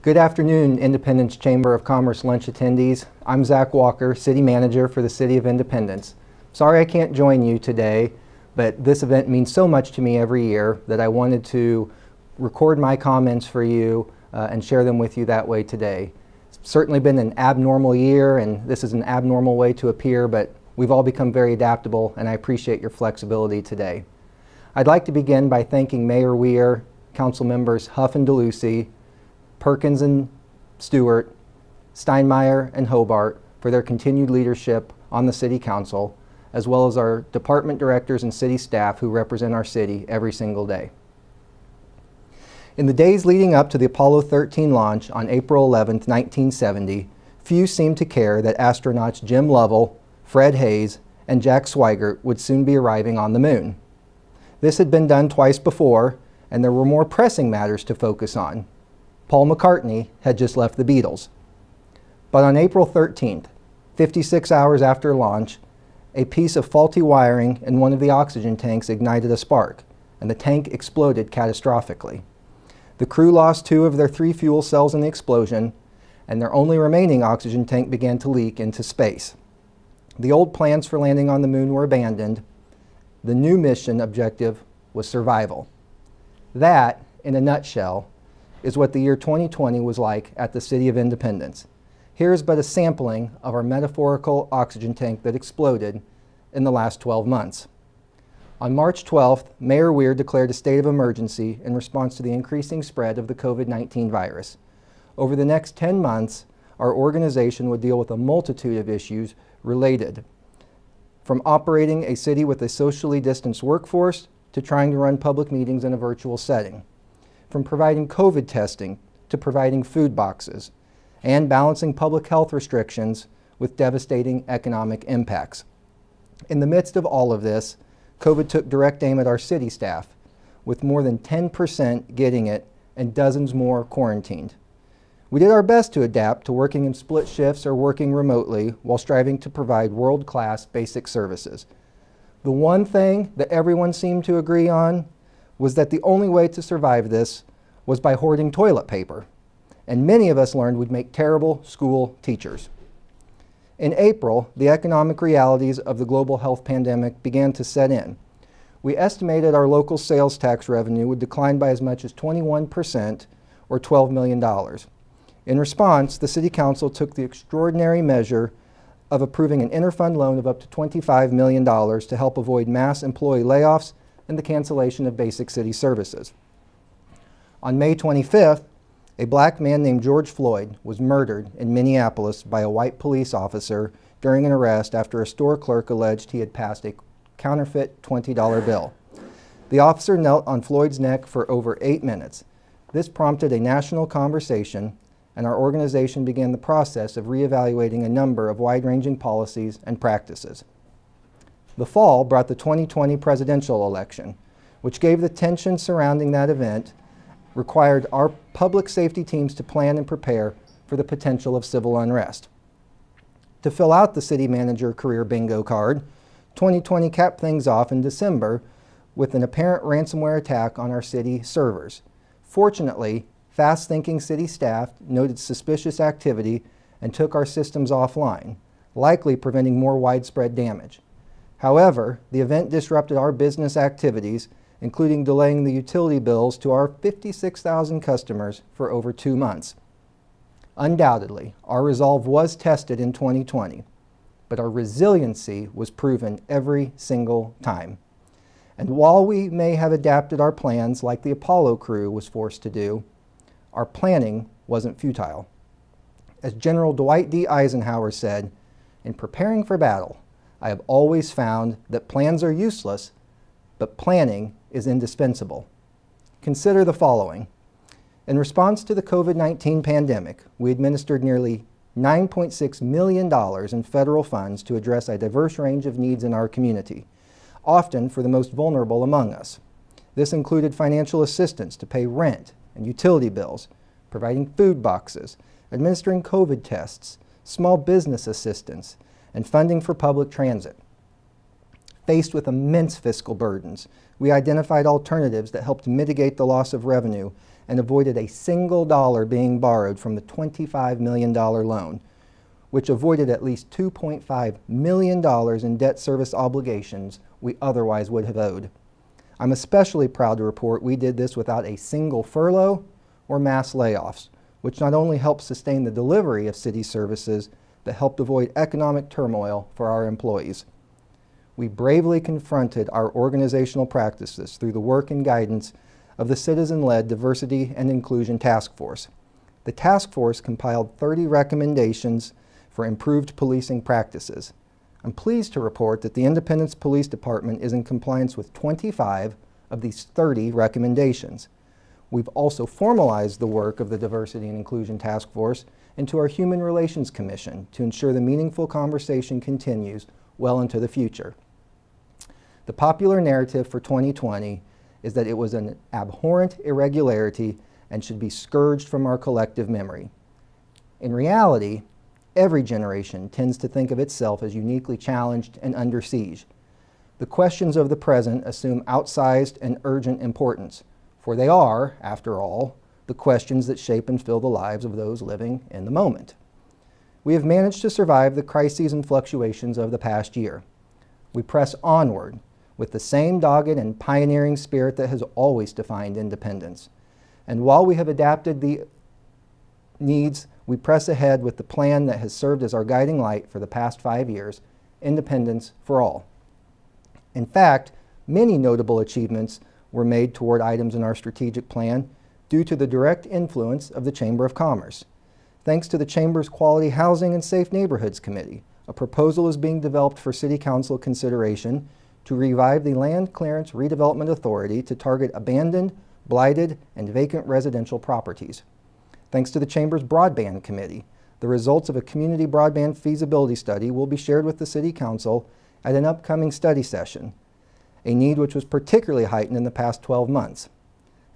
Good afternoon, Independence Chamber of Commerce lunch attendees. I'm Zach Walker, City Manager for the City of Independence. Sorry I can't join you today, but this event means so much to me every year that I wanted to record my comments for you and share them with you that way today. It's certainly been an abnormal year, and this is an abnormal way to appear, but we've all become very adaptable, and I appreciate your flexibility today. I'd like to begin by thanking Mayor Weir, Council Members Huff and DeLucy, Perkins and Stewart, Steinmeier and Hobart for their continued leadership on the City Council, as well as our department directors and city staff who represent our city every single day. In the days leading up to the Apollo 13 launch on April 11, 1970, few seemed to care that astronauts Jim Lovell, Fred Haise, and Jack Swigert would soon be arriving on the moon. This had been done twice before, and there were more pressing matters to focus on. Paul McCartney had just left the Beatles. But on April 13th, 56 hours after launch, a piece of faulty wiring in one of the oxygen tanks ignited a spark, and the tank exploded catastrophically. The crew lost 2 of their 3 fuel cells in the explosion, and their only remaining oxygen tank began to leak into space. The old plans for landing on the moon were abandoned. The new mission objective was survival. That, in a nutshell, is what the year 2020 was like at the City of Independence. Here is but a sampling of our metaphorical oxygen tank that exploded in the last 12 months. On March 12th, Mayor Weir declared a state of emergency in response to the increasing spread of the COVID-19 virus. Over the next 10 months, our organization would deal with a multitude of issues related, from operating a city with a socially distanced workforce to trying to run public meetings in a virtual setting, from providing COVID testing to providing food boxes, and balancing public health restrictions with devastating economic impacts. In the midst of all of this, COVID took direct aim at our city staff, with more than 10% getting it and dozens more quarantined. We did our best to adapt to working in split shifts or working remotely while striving to provide world-class basic services. The one thing that everyone seemed to agree on was that the only way to survive this was by hoarding toilet paper, and many of us learned we'd make terrible school teachers. In April, the economic realities of the global health pandemic began to set in. We estimated our local sales tax revenue would decline by as much as 21%, or $12 million. In response, the City Council took the extraordinary measure of approving an interfund loan of up to $25 million to help avoid mass employee layoffs and the cancellation of basic city services. On May 25th, a black man named George Floyd was murdered in Minneapolis by a white police officer during an arrest after a store clerk alleged he had passed a counterfeit $20 bill. The officer knelt on Floyd's neck for over 8 minutes. This prompted a national conversation, and our organization began the process of reevaluating a number of wide-ranging policies and practices. The fall brought the 2020 presidential election, which gave the tension surrounding that event, required our public safety teams to plan and prepare for the potential of civil unrest. To fill out the city manager career bingo card, 2020 capped things off in December with an apparent ransomware attack on our city servers. Fortunately, fast-thinking city staff noted suspicious activity and took our systems offline, likely preventing more widespread damage. However, the event disrupted our business activities, including delaying the utility bills to our 56,000 customers for over 2 months. Undoubtedly, our resolve was tested in 2020, but our resiliency was proven every single time. And while we may have adapted our plans like the Apollo crew was forced to do, our planning wasn't futile. As General Dwight D. Eisenhower said, "In preparing for battle, I have always found that plans are useless, but planning is indispensable." Consider the following. In response to the COVID-19 pandemic, we administered nearly $9.6 million in federal funds to address a diverse range of needs in our community, often for the most vulnerable among us. This included financial assistance to pay rent and utility bills, providing food boxes, administering COVID tests, small business assistance, and funding for public transit. Faced with immense fiscal burdens, We identified alternatives that helped mitigate the loss of revenue and avoided a single dollar being borrowed from the $25 million loan, which avoided at least $2.5 million in debt service obligations we otherwise would have owed. I'm especially proud to report we did this without a single furlough or mass layoffs, which not only helped sustain the delivery of city services, but helped avoid economic turmoil for our employees. We bravely confronted our organizational practices through the work and guidance of the citizen-led Diversity and Inclusion Task Force. The task force compiled 30 recommendations for improved policing practices. I'm pleased to report that the Independence Police Department is in compliance with 25 of these 30 recommendations. We've also formalized the work of the Diversity and Inclusion Task Force into our Human Relations Commission to ensure the meaningful conversation continues well into the future. The popular narrative for 2020 is that it was an abhorrent irregularity and should be scourged from our collective memory. In reality, every generation tends to think of itself as uniquely challenged and under siege. The questions of the present assume outsized and urgent importance, for they are, after all, the questions that shape and fill the lives of those living in the moment. We have managed to survive the crises and fluctuations of the past year. We press onward with the same dogged and pioneering spirit that has always defined Independence. And while we have adapted the needs, we press ahead with the plan that has served as our guiding light for the past 5 years, Independence for All. In fact, many notable achievements were made toward items in our strategic plan due to the direct influence of the Chamber of Commerce. Thanks to the Chamber's Quality Housing and Safe Neighborhoods Committee, a proposal is being developed for City Council consideration to revive the Land Clearance Redevelopment Authority to target abandoned, blighted, and vacant residential properties. Thanks to the Chamber's Broadband Committee, the results of a community broadband feasibility study will be shared with the City Council at an upcoming study session, a need which was particularly heightened in the past 12 months.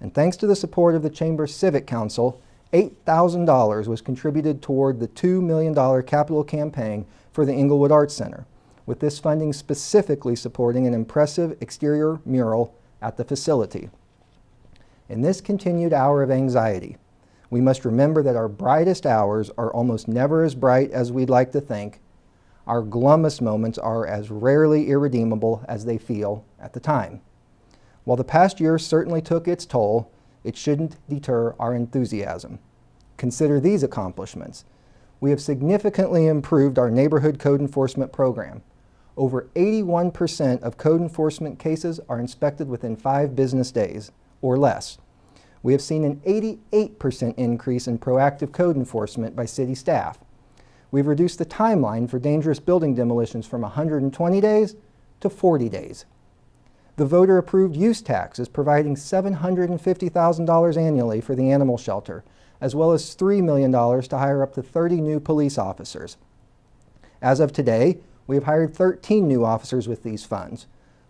And thanks to the support of the Chamber's Civic Council, $8,000 was contributed toward the $2 million capital campaign for the Englewood Arts Center, with this funding specifically supporting an impressive exterior mural at the facility. In this continued hour of anxiety, we must remember that our brightest hours are almost never as bright as we'd like to think. Our glummest moments are as rarely irredeemable as they feel at the time. While the past year certainly took its toll, it shouldn't deter our enthusiasm. Consider these accomplishments. We have significantly improved our neighborhood code enforcement program. Over 81% of code enforcement cases are inspected within 5 business days or less. We have seen an 88% increase in proactive code enforcement by city staff. We've reduced the timeline for dangerous building demolitions from 120 days to 40 days. The voter-approved use tax is providing $750,000 annually for the animal shelter, as well as $3 million to hire up to 30 new police officers. As of today, we have hired 13 new officers with these funds.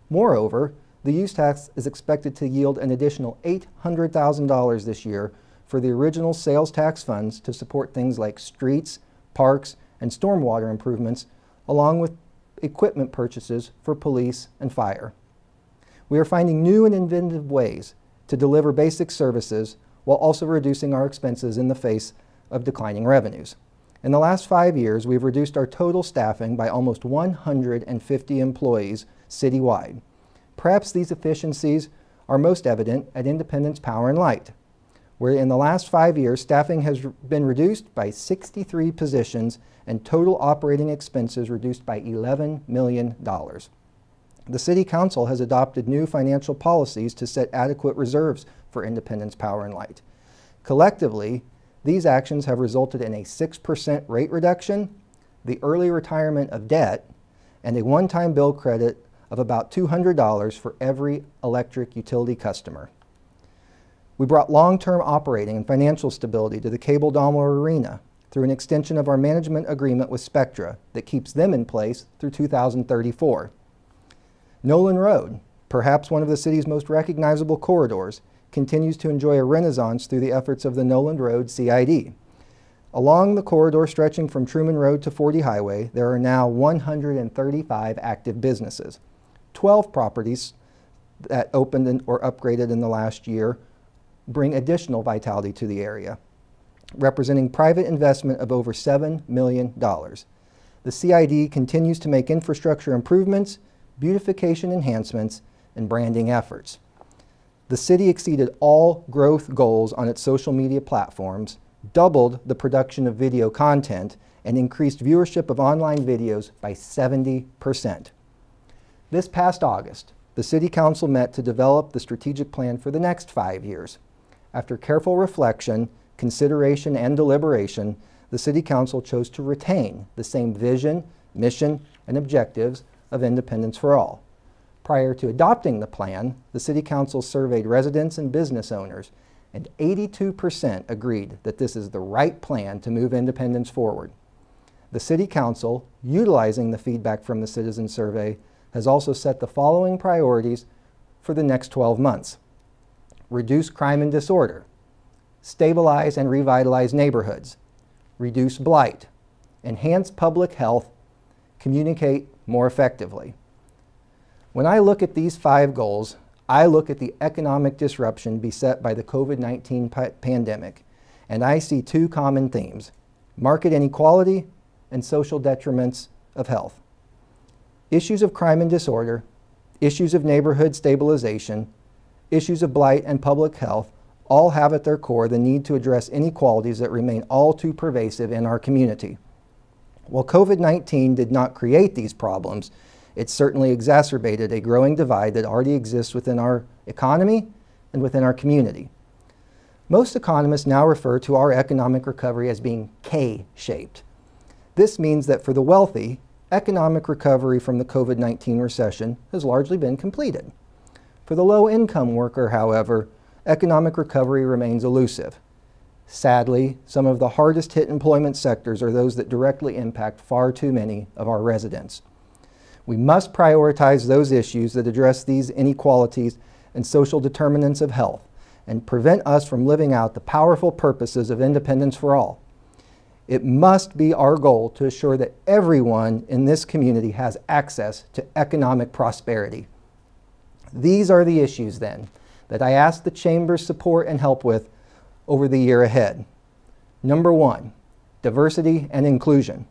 Moreover, the use tax is expected to yield an additional $800,000 this year for the original sales tax funds to support things like streets, parks, and stormwater improvements, along with equipment purchases for police and fire. We are finding new and inventive ways to deliver basic services while also reducing our expenses in the face of declining revenues. In the last 5 years, we've reduced our total staffing by almost 150 employees citywide. Perhaps these efficiencies are most evident at Independence Power and Light, where in the last 5 years, staffing has been reduced by 63 positions and total operating expenses reduced by $11 million. The City Council has adopted new financial policies to set adequate reserves for Independence Power and Light. Collectively, these actions have resulted in a 6% rate reduction, the early retirement of debt, and a one-time bill credit of about $200 for every electric utility customer. We brought long-term operating and financial stability to the Cable Daimler Arena through an extension of our management agreement with Spectra that keeps them in place through 2034. Nolan Road, perhaps one of the city's most recognizable corridors, continues to enjoy a renaissance through the efforts of the Nolan Road CID. Along the corridor stretching from Truman Road to 40 Highway, there are now 135 active businesses. 12 properties that opened or upgraded in the last year bring additional vitality to the area, representing private investment of over $7 million. The CID continues to make infrastructure improvements, beautification enhancements, and branding efforts. The city exceeded all growth goals on its social media platforms, doubled the production of video content, and increased viewership of online videos by 70%. This past August, the City Council met to develop the strategic plan for the next 5 years. After careful reflection, consideration, and deliberation, the City Council chose to retain the same vision, mission, and objectives of Independence for All. Prior to adopting the plan, the City Council surveyed residents and business owners, and 82% agreed that this is the right plan to move Independence forward. The City Council, utilizing the feedback from the citizen survey, has also set the following priorities for the next 12 months. Reduce crime and disorder, stabilize and revitalize neighborhoods, reduce blight, enhance public health, communicate more effectively. When I look at these 5 goals, I look at the economic disruption beset by the COVID-19 pandemic, and I see 2 common themes: market inequality and social detriments of health. Issues of crime and disorder, issues of neighborhood stabilization, issues of blight and public health all have at their core the need to address inequalities that remain all too pervasive in our community. While COVID-19 did not create these problems, it certainly exacerbated a growing divide that already exists within our economy and within our community. Most economists now refer to our economic recovery as being K-shaped. This means that for the wealthy, economic recovery from the COVID-19 recession has largely been completed. For the low-income worker, however, economic recovery remains elusive. Sadly, some of the hardest hit employment sectors are those that directly impact far too many of our residents. We must prioritize those issues that address these inequalities and social determinants of health and prevent us from living out the powerful purposes of Independence for All. It must be our goal to assure that everyone in this community has access to economic prosperity. These are the issues, then, that I ask the Chamber's support and help with over the year ahead. Number 1, diversity and inclusion.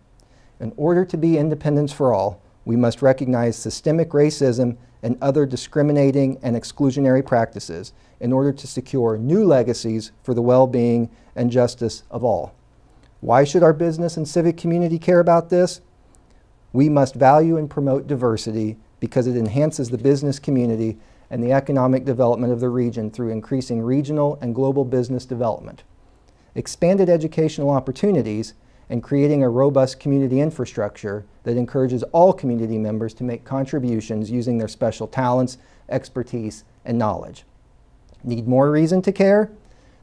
In order to be Independence for All, we must recognize systemic racism and other discriminating and exclusionary practices in order to secure new legacies for the well-being and justice of all. Why should our business and civic community care about this? We must value and promote diversity because it enhances the business community and the economic development of the region through increasing regional and global business development. Expanded educational opportunities and creating a robust community infrastructure that encourages all community members to make contributions using their special talents, expertise, and knowledge. Need more reason to care?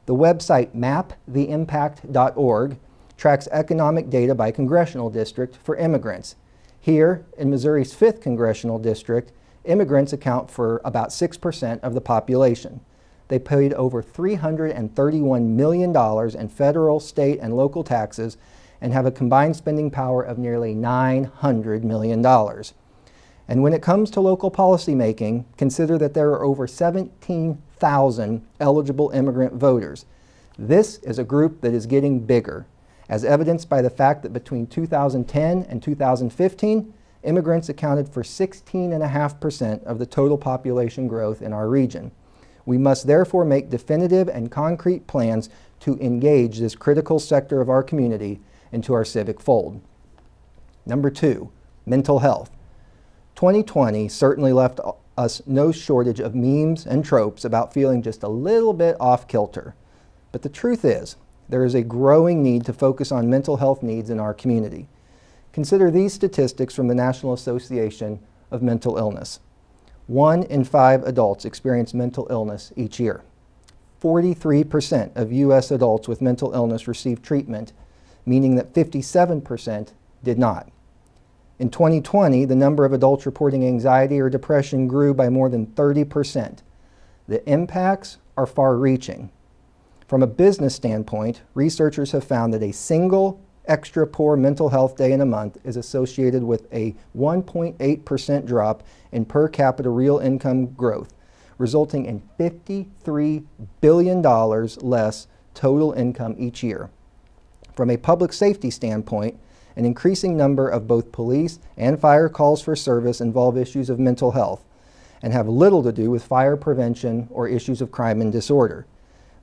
The website maptheimpact.org tracks economic data by congressional district for immigrants. Here, in Missouri's 5th Congressional District, immigrants account for about 6% of the population. They paid over $331 million in federal, state, and local taxes and have a combined spending power of nearly $900 million. And when it comes to local policy making, consider that there are over 17,000 eligible immigrant voters. This is a group that is getting bigger, as evidenced by the fact that between 2010 and 2015, immigrants accounted for 16.5% of the total population growth in our region. We must therefore make definitive and concrete plans to engage this critical sector of our community into our civic fold. Number 2, mental health. 2020 certainly left us no shortage of memes and tropes about feeling just a little bit off kilter. But the truth is, there is a growing need to focus on mental health needs in our community. Consider these statistics from the National Association of Mental Illness. 1 in 5 adults experience mental illness each year. 43% of U.S. adults with mental illness receive treatment, meaning that 57% did not. In 2020, the number of adults reporting anxiety or depression grew by more than 30%. The impacts are far-reaching. From a business standpoint, researchers have found that a single extra poor mental health day in a month is associated with a 1.8% drop in per capita real income growth, resulting in $53 billion less total income each year. From a public safety standpoint, an increasing number of both police and fire calls for service involve issues of mental health and have little to do with fire prevention or issues of crime and disorder.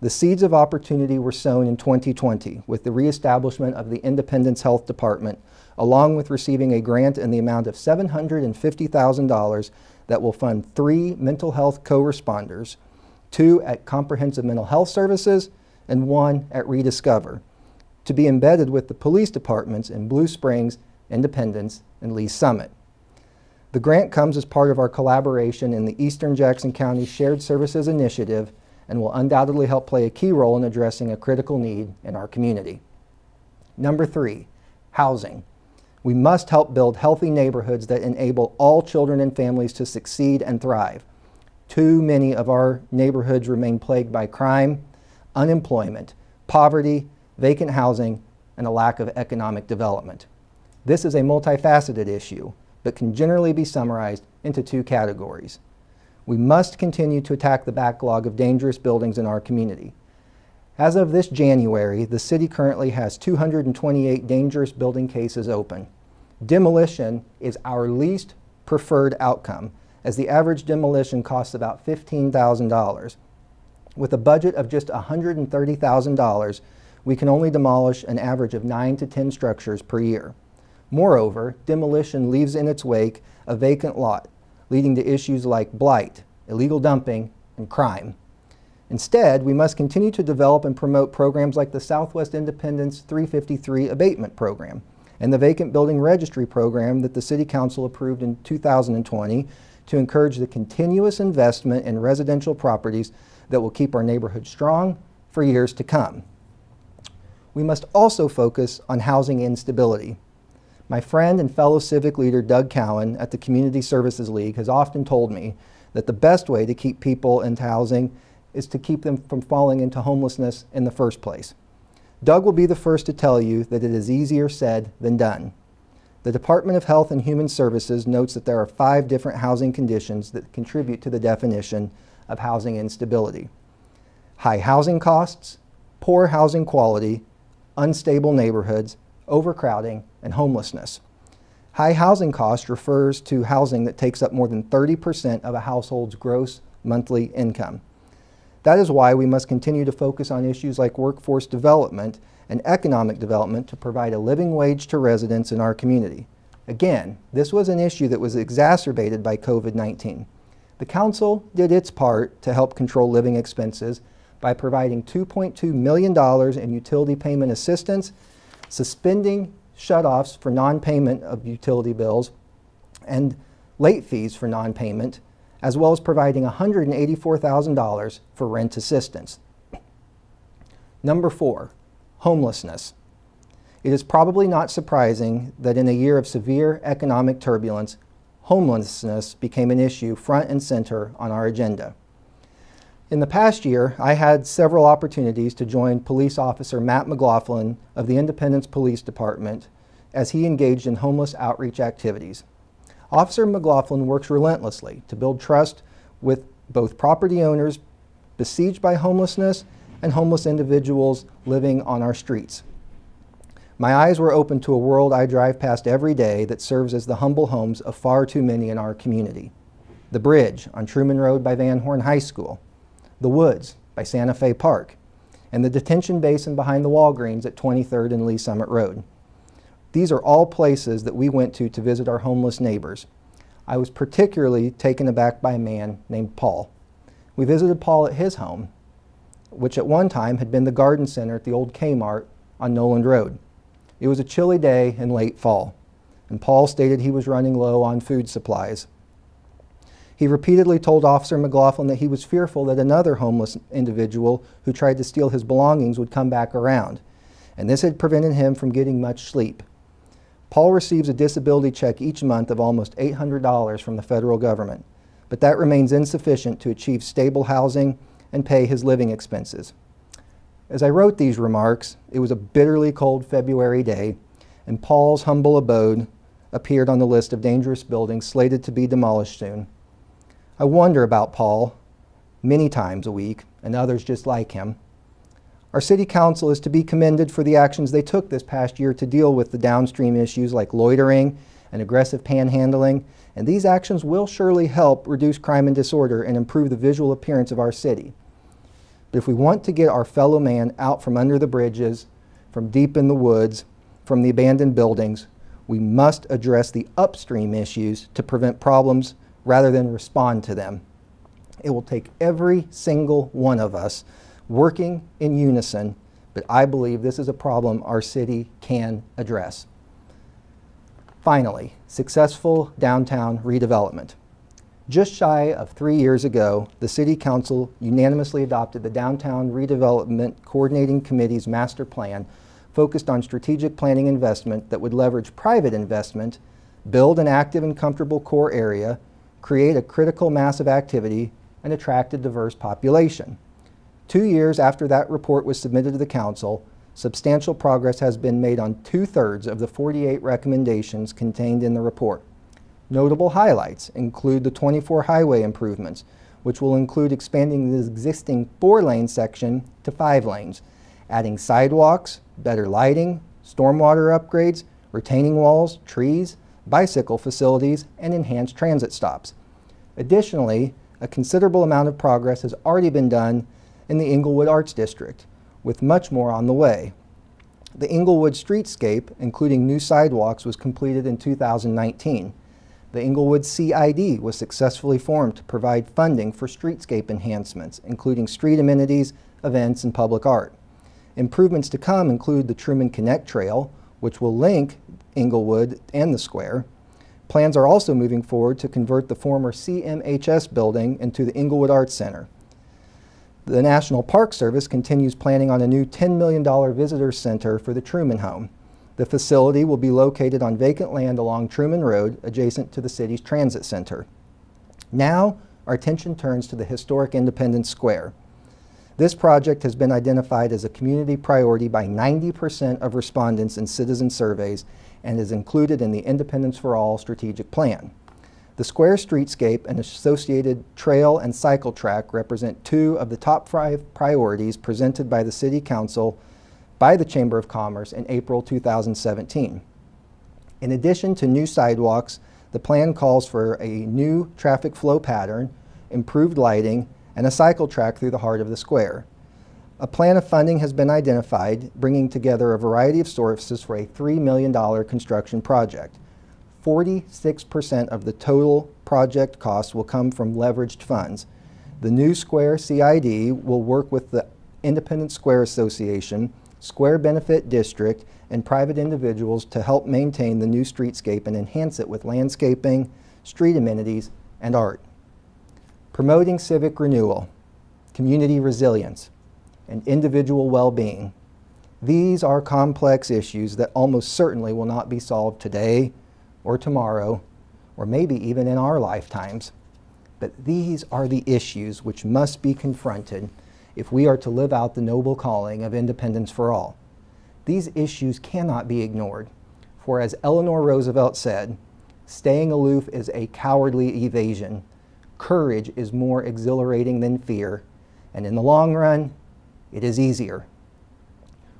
The seeds of opportunity were sown in 2020 with the reestablishment of the Independence Health Department, along with receiving a grant in the amount of $750,000 that will fund 3 mental health co-responders, 2 at Comprehensive Mental Health Services and 1 at Rediscover, to be embedded with the police departments in Blue Springs, Independence, and Lee's Summit. The grant comes as part of our collaboration in the Eastern Jackson County Shared Services Initiative and will undoubtedly help play a key role in addressing a critical need in our community. Number 3, housing. We must help build healthy neighborhoods that enable all children and families to succeed and thrive. Too many of our neighborhoods remain plagued by crime, unemployment, poverty, vacant housing, and a lack of economic development. This is a multifaceted issue, but can generally be summarized into 2 categories. We must continue to attack the backlog of dangerous buildings in our community. As of this January, the city currently has 228 dangerous building cases open. Demolition is our least preferred outcome, as the average demolition costs about $15,000. With a budget of just $130,000, we can only demolish an average of 9 to 10 structures per year. Moreover, demolition leaves in its wake a vacant lot, leading to issues like blight, illegal dumping, and crime. Instead, we must continue to develop and promote programs like the Southwest Independence 353 Abatement Program and the Vacant Building Registry Program that the City Council approved in 2020 to encourage the continuous investment in residential properties that will keep our neighborhood strong for years to come. We must also focus on housing instability. My friend and fellow civic leader Doug Cowan at the Community Services League has often told me that the best way to keep people into housing is to keep them from falling into homelessness in the first place. Doug will be the first to tell you that it is easier said than done. The Department of Health and Human Services notes that there are 5 different housing conditions that contribute to the definition of housing instability: high housing costs, poor housing quality, unstable neighborhoods, overcrowding, and homelessness. High housing cost refers to housing that takes up more than 30% of a household's gross monthly income. That is why we must continue to focus on issues like workforce development and economic development to provide a living wage to residents in our community. Again, this was an issue that was exacerbated by COVID-19. The Council did its part to help control living expenses by providing $2.2 million in utility payment assistance, suspending shutoffs for non-payment of utility bills and late fees for non-payment, as well as providing $184,000 for rent assistance. Number 4, homelessness. It is probably not surprising that in a year of severe economic turbulence, homelessness became an issue front and center on our agenda. In the past year, I had several opportunities to join Police Officer Matt McLaughlin of the Independence Police Department as he engaged in homeless outreach activities. Officer McLaughlin works relentlessly to build trust with both property owners besieged by homelessness and homeless individuals living on our streets. My eyes were open to a world I drive past every day that serves as the humble homes of far too many in our community. The bridge on Truman Road by Van Horn High School, the woods by Santa Fe Park, and the detention basin behind the Walgreens at 23rd and Lee Summit Road. These are all places that we went to visit our homeless neighbors. I was particularly taken aback by a man named Paul. We visited Paul at his home, which at one time had been the garden center at the old Kmart on Noland Road. It was a chilly day in late fall, and Paul stated he was running low on food supplies. He repeatedly told Officer McLaughlin that he was fearful that another homeless individual who tried to steal his belongings would come back around, and this had prevented him from getting much sleep. Paul receives a disability check each month of almost $800 from the federal government, but that remains insufficient to achieve stable housing and pay his living expenses. As I wrote these remarks, it was a bitterly cold February day, and Paul's humble abode appeared on the list of dangerous buildings slated to be demolished soon. I wonder about Paul, many times a week, and others just like him. Our City Council is to be commended for the actions they took this past year to deal with the downstream issues like loitering and aggressive panhandling, and these actions will surely help reduce crime and disorder and improve the visual appearance of our city. But if we want to get our fellow man out from under the bridges, from deep in the woods, from the abandoned buildings, we must address the upstream issues to prevent problems rather than respond to them. It will take every single one of us working in unison, but I believe this is a problem our city can address. Finally, successful downtown redevelopment. Just shy of 3 years ago, the City Council unanimously adopted the Downtown Redevelopment Coordinating Committee's master plan focused on strategic planning investment that would leverage private investment, build an active and comfortable core area, create a critical mass of activity, and attract a diverse population. 2 years after that report was submitted to the Council, substantial progress has been made on 2/3 of the 48 recommendations contained in the report. Notable highlights include the 24 highway improvements, which will include expanding the existing 4-lane section to 5 lanes, adding sidewalks, better lighting, stormwater upgrades, retaining walls, trees, bicycle facilities, and enhanced transit stops. Additionally, a considerable amount of progress has already been done in the Englewood Arts District, with much more on the way. The Englewood streetscape, including new sidewalks, was completed in 2019. The Englewood CID was successfully formed to provide funding for streetscape enhancements, including street amenities, events, and public art. Improvements to come include the Truman Connect Trail, which will link Englewood and the square. Plans are also moving forward to convert the former CMHS building into the Englewood Arts Center. The National Park Service continues planning on a new $10 million visitor center for the Truman Home. The facility will be located on vacant land along Truman Road, adjacent to the city's transit center. Now, our attention turns to the historic Independence Square. This project has been identified as a community priority by 90% of respondents in citizen surveys and is included in the Independence for All strategic plan. The square streetscape and associated trail and cycle track represent 2 of the top 5 priorities presented by the City Council by the Chamber of Commerce in April 2017. In addition to new sidewalks, the plan calls for a new traffic flow pattern, improved lighting, and a cycle track through the heart of the square. A plan of funding has been identified, bringing together a variety of sources for a $3 million construction project. 46% of the total project cost will come from leveraged funds. The new Square CID will work with the Independence Square Association, Square Benefit District, and private individuals to help maintain the new streetscape and enhance it with landscaping, street amenities, and art. Promoting civic renewal, community resilience, and individual well-being. These are complex issues that almost certainly will not be solved today or tomorrow, or maybe even in our lifetimes. But these are the issues which must be confronted if we are to live out the noble calling of Independence for All. These issues cannot be ignored, for as Eleanor Roosevelt said, staying aloof is a cowardly evasion. Courage is more exhilarating than fear, and in the long run, it is easier.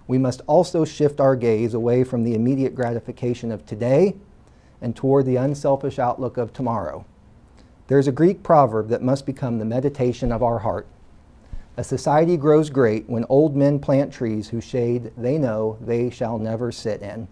We must also shift our gaze away from the immediate gratification of today and toward the unselfish outlook of tomorrow. There's a Greek proverb that must become the meditation of our heart. A society grows great when old men plant trees whose shade they know they shall never sit in.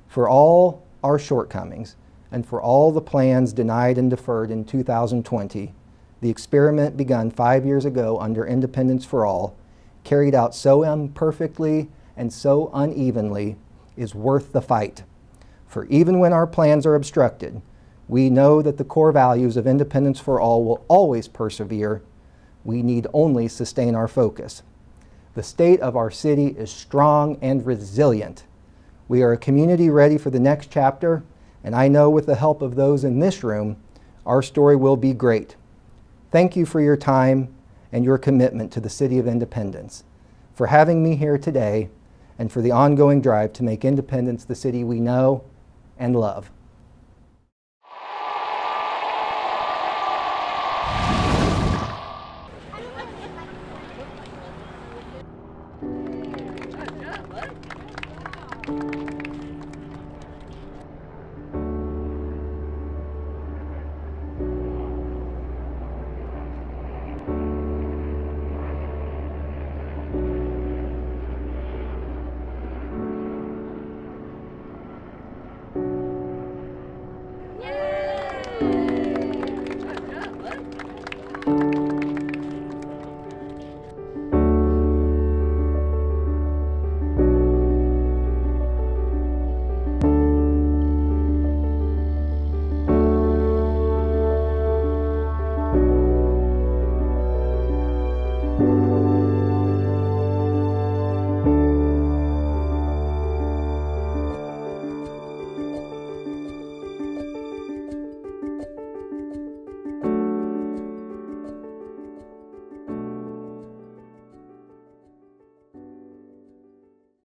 For all our shortcomings, and for all the plans denied and deferred in 2020, the experiment begun 5 years ago under Independence for All, carried out so imperfectly and so unevenly, is worth the fight. For even when our plans are obstructed, we know that the core values of Independence for All will always persevere. We need only sustain our focus. The state of our city is strong and resilient. We are a community ready for the next chapter, and I know with the help of those in this room, our story will be great. Thank you for your time and your commitment to the City of Independence, for having me here today, and for the ongoing drive to make Independence the city we know and love. you.